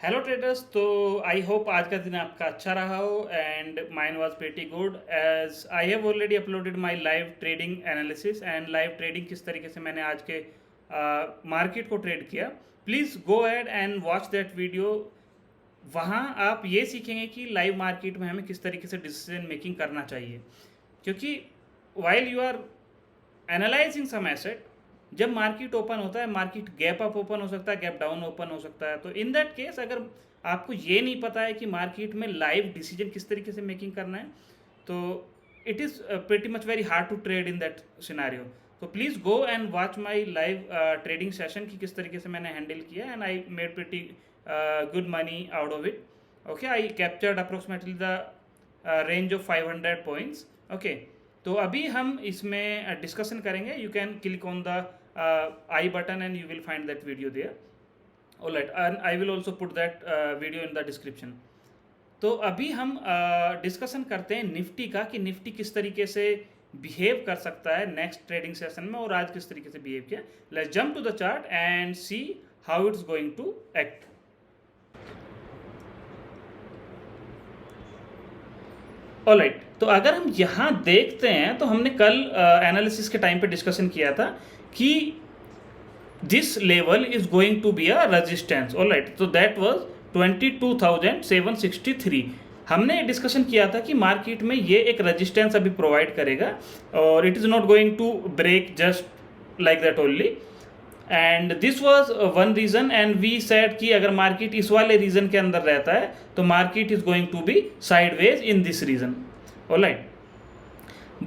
Hello traders. तो I hope आज का दिन आपका अच्छा रहा हो and mine was pretty good as I have already uploaded my live trading analysis and live trading किस तरीके से मैंने आज के मार्केट को ट्रेड किया। Please go ahead and watch that video. वहाँ आप ये सीखेंगे कि लाइव मार्केट में हमें किस तरीके से डिसीजन मेकिंग करना चाहिए, क्योंकि while you are analysing some asset, जब मार्केट ओपन होता है मार्केट गैप अप ओपन हो सकता है, गैप डाउन ओपन हो सकता है। तो इन दैट केस अगर आपको ये नहीं पता है कि मार्केट में लाइव डिसीजन किस तरीके से मेकिंग करना है, तो it is pretty much very hard to trade in that scenario. तो please go and watch my live trading session की किस तरीके से मैंने हैंडल किया and I made pretty good money out of it. Okay, I captured approximately the range of 500 points. Okay, तो अभी हम इसमें डिस्कशन करेंगे। You can click on the I button and you will find that video there. Alright, and I will also put that video in the description. तो अभी हम discussion करते हैं निफ्टी का कि निफ्टी किस तरीके से बिहेव कर सकता है नेक्स्ट ट्रेडिंग सेशन में और आज किस तरीके से बिहेव किया। Let's jump to the chart and see how it's going to act. Alright, तो अगर हम यहाँ देखते हैं तो हमने कल एनालिसिस के टाइम पे डिस्कशन किया था कि this level is going to be a resistance. Alright, तो दैट वाज 22,763। हमने डिस्कशन किया था कि मार्केट में ये एक रेजिस्टेंस अभी प्रोवाइड करेगा और it is not going to break just like that only, and this was one reason. And we said कि अगर मार्केट इस वाले रीजन के अंदर रहता है तो market is going to be sideways in this region. Alright,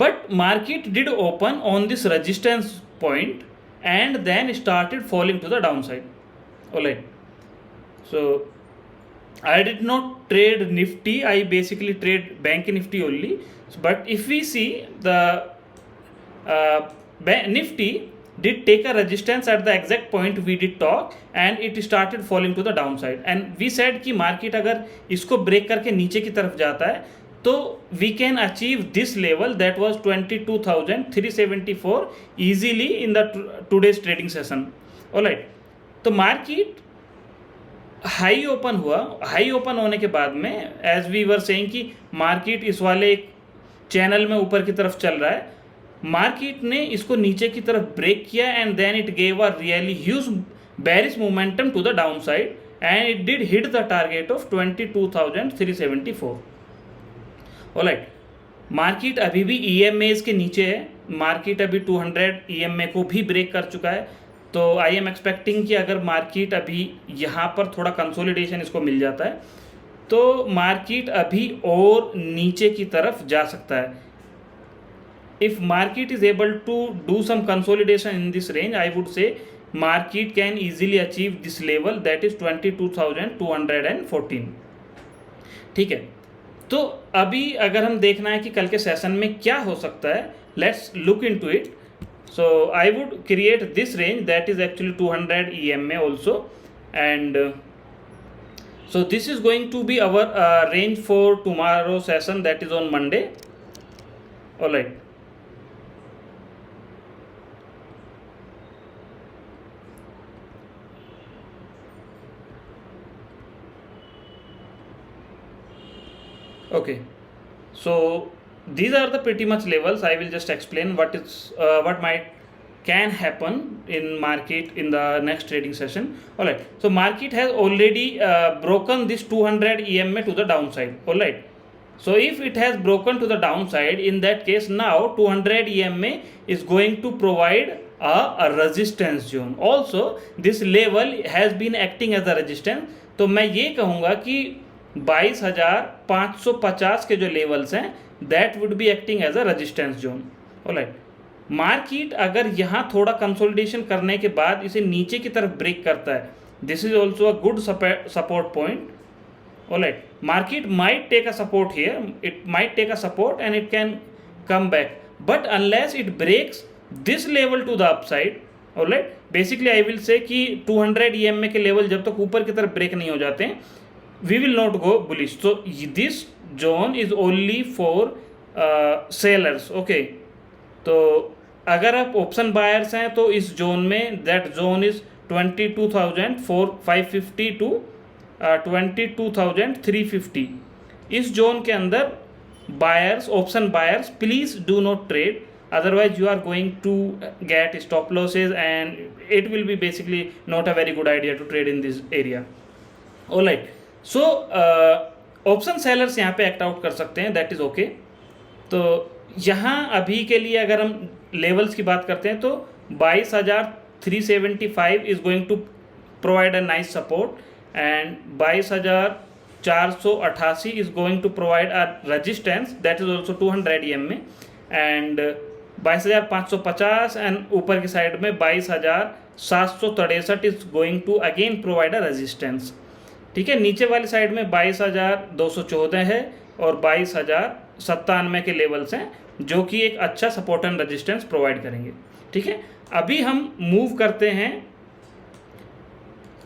but market did open on this resistance point and then started falling to the downside. Alright, so I did not trade Nifty, I basically trade Bank Nifty only. But if we see the Nifty did take a resistance at the exact point we did talk and it started falling to the downside, and we said कि market अगर इसको break करके नीचे की तरफ जाता है तो we can achieve this level that was 22,374 easily in the today's trading session. Alright, तो मार्केट हाई ओपन हुआ। हाई ओपन होने के बाद में एज वी वर सेइंग कि मार्केट इस वाले एक चैनल में ऊपर की तरफ चल रहा है, मार्केट ने इसको नीचे की तरफ ब्रेक किया and then it gave a really huge bearish momentum to the down side and it did hit the target of 22,374। Alright, market अभी भी EMAs के नीचे है। मार्केट अभी 200 EMA को भी ब्रेक कर चुका है। तो आई एम एक्सपेक्टिंग कि अगर मार्केट अभी यहाँ पर थोड़ा कंसोलिडेशन इसको मिल जाता है तो मार्केट अभी और नीचे की तरफ जा सकता है। If market is able to do some consolidation in this range, I would say market can easily achieve this level that is 22,214। ठीक है, तो अभी अगर हम देखना है कि कल के सेशन में क्या हो सकता है, let's look into it. So I would create this range that is actually 200 EMA also, and so this is going to be our range for tomorrow session, that is on Monday. All right, okay, so these are the pretty much levels. I will just explain what is what might can happen in market in the next trading session. All right, so market has already broken this 200 EMA to the downside. All right, so if it has broken to the downside, in that case now 200 EMA is going to provide a resistance zone. Also this level has been acting as a resistance. तो मैं ये कहूँगा कि 22,550 के जो levels हैं that would be acting as a resistance zone. Alright, market अगर यहाँ थोड़ा कंसोलिडेशन करने के बाद इसे नीचे की तरफ ब्रेक करता है, this is also a good support point. Alright, market might take a support here, it might take a support and it can come back, but unless it breaks this level to the upside. Alright, basically I will say कि 200 EMA के level जब तक ऊपर की तरफ break नहीं हो जाते हैं we will not go bullish. So this zone is only for sellers. Okay, तो अगर आप ऑप्शन बायर्स हैं तो इस जोन में दैट जोन इज 22,550 to 22,350, इस जोन के अंदर buyers, option buyers, please do not trade, otherwise you are going to get stop losses and it will be basically not a very good idea to trade in this area. Alright, so option sellers यहाँ पे act out कर सकते हैं, that is okay. तो यहाँ अभी के लिए अगर हम लेवल्स की बात करते हैं तो 22,375 is going to provide a nice support and 22,488 is going to provide a resistance, that is also 200 EM में, एंड 22,550 एंड ऊपर की साइड में 22,763 is going to again provide a resistance. ठीक है, नीचे वाली साइड में 22,214 है और 22,097 के लेवल्स हैं जो कि एक अच्छा सपोर्ट एंड रेजिस्टेंस प्रोवाइड करेंगे। ठीक है, अभी हम मूव करते हैं।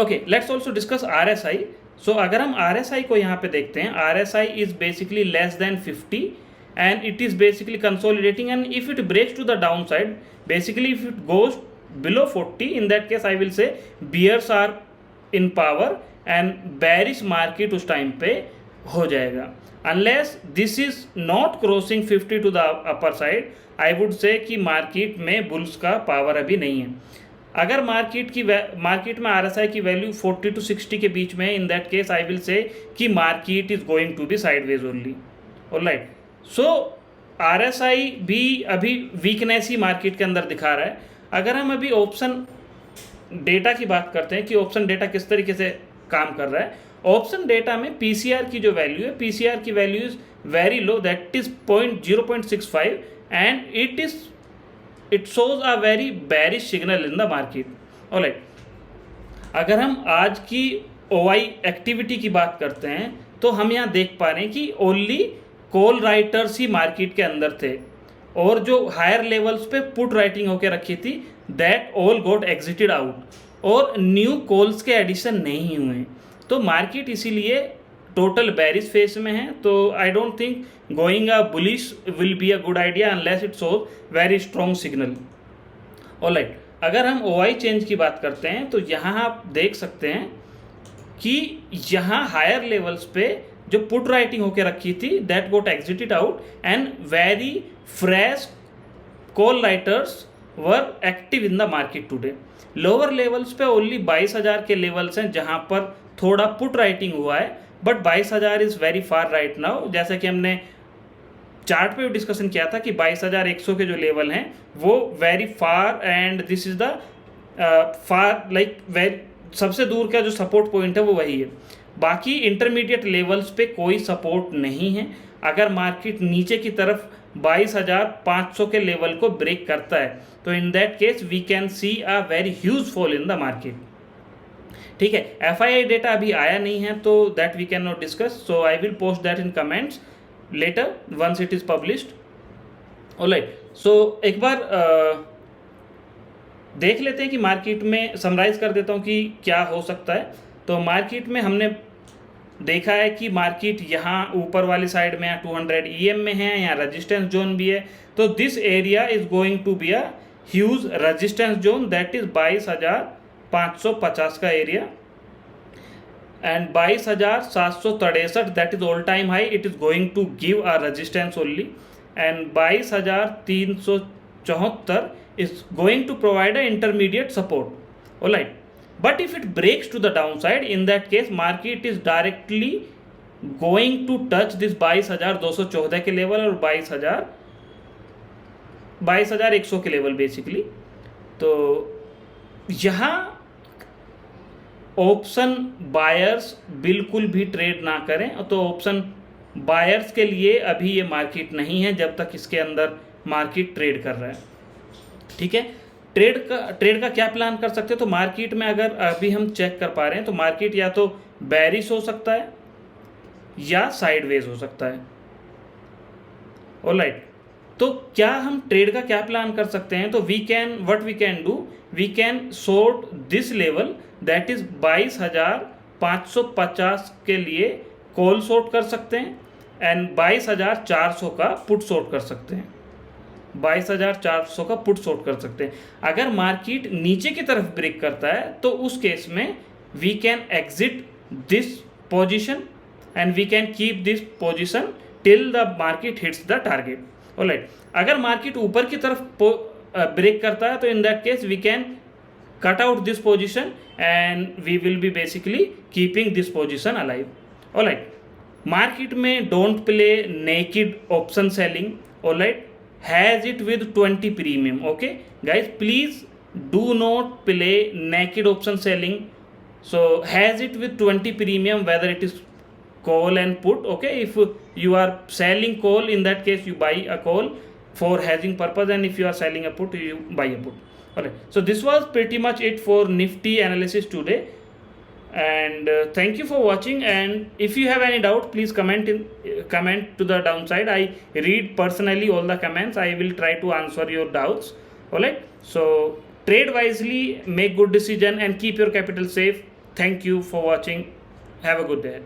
Okay, let's also discuss RSI। सो अगर हम RSI को यहाँ पे देखते हैं, RSI is basically less than 50 and it is basically consolidating, and if it breaks to the downside, basically if it goes below 40, in that case I will say bears are in power and bearish market उस time पे हो जाएगा। unless this is not crossing 50 to the upper side, I would say कि market में bulls का power अभी नहीं है। अगर मार्केट में RSI की वैल्यू 40 to 60 के बीच में, in that case I will say कि market is going to be sideways only. Alright, so RSI भी अभी वीकनेस ही मार्केट के अंदर दिखा रहा है। अगर हम अभी ऑप्शन डेटा की बात करते हैं कि ऑप्शन डेटा किस तरीके से काम कर रहा है, ऑप्शन डेटा में PCR की जो वैल्यू है, PCR की value is very low, that is 0.65 and it shows a very bearish signal in the market. Alright, अगर हम आज की OI एक्टिविटी की बात करते हैं तो हम यहाँ देख पा रहे हैं कि ओनली कॉल राइटर्स ही मार्केट के अंदर थे और जो हायर लेवल्स पे पुट राइटिंग होकर रखी थी that all got exerted out और न्यू कॉल्स के एडिशन नहीं हुए। तो मार्केट इसीलिए टोटल बेरिश फेस में है। तो I don't think going a bullish will be a good idea unless it shows very strong signal. Alright, अगर हम OI चेंज की बात करते हैं तो यहाँ आप देख सकते हैं कि यहाँ हायर लेवल्स पे जो पुट राइटिंग होके रखी थी that got exited out and very fresh call writers were active in the market today. Lower levels पे ओनली 22,000 के लेवल्स हैं जहां पर थोड़ा पुट राइटिंग हुआ है, but 22,000 is very far right now. जैसा कि हमने चार्ट पे डिस्कशन किया था कि 22,100 के जो लेवल हैं वो very far and this is the far like सबसे दूर का जो सपोर्ट पॉइंट है वो वही है। बाकी इंटरमीडिएट लेवल्स पे कोई सपोर्ट नहीं है। अगर मार्केट नीचे की तरफ 22,500 के लेवल को ब्रेक करता है तो in that case we can see a very huge fall in the market. ठीक है, FII डेटा अभी आया नहीं है तो that we can not discuss, so I will post that in comments later once it is published. Alright, सो एक बार देख लेते हैं कि मार्केट में समराइज कर देता हूँ कि क्या हो सकता है। तो मार्केट में हमने देखा है कि मार्केट यहाँ ऊपर वाली साइड में 200 EM में है, यहाँ रेजिस्टेंस जोन भी है। तो this area is going to be a huge resistance zone, that is 22,550 का area and 22,763 that is all time high, it is going to give a resistance only and 22,374 is going to provide an intermediate support. Alright, but if it breaks to the downside, in that case market is directly going to touch this 22,214 के level और 22,100 के level basically. तो यहाँ option buyers बिल्कुल भी trade ना करें। तो ऑप्शन बायर्स के लिए अभी ये मार्केट नहीं है जब तक इसके अंदर मार्केट ट्रेड कर रहा है। ठीक है, ट्रेड का क्या प्लान कर सकते हैं? तो मार्केट में अगर अभी हम चेक कर पा रहे हैं तो मार्केट या तो बेरिश हो सकता है या साइडवेज हो सकता है। ऑलराइट, तो क्या हम ट्रेड का क्या प्लान कर सकते हैं? तो we can short this level that is 22,550 के लिए कॉल शॉर्ट कर सकते हैं एंड 22,400 का पुट शॉर्ट कर सकते हैं। 22,400 का पुट शॉर्ट कर सकते हैं। अगर मार्केट नीचे की तरफ ब्रेक करता है तो उस केस में we can exit this position and we can keep this position till the market hits the target. Alright, अगर मार्केट ऊपर की तरफ ब्रेक करता है तो in that case we can cut out this position and we will be basically keeping this position alive. Alright, market में don't play naked option selling. Alright, has it with 20 premium. Okay guys, please do not play naked option selling. So has it with 20 premium, whether it is call and put. Okay, if you are selling call, in that case you buy a call for hedging purpose, and if you are selling a put, you buy a put. Alright, so this was pretty much it for Nifty analysis today, and thank you for watching. And if you have any doubt, please comment to the downside. I read personally all the comments. I will try to answer your doubts. Alright, so trade wisely, make good decision, and keep your capital safe. Thank you for watching. Have a good day.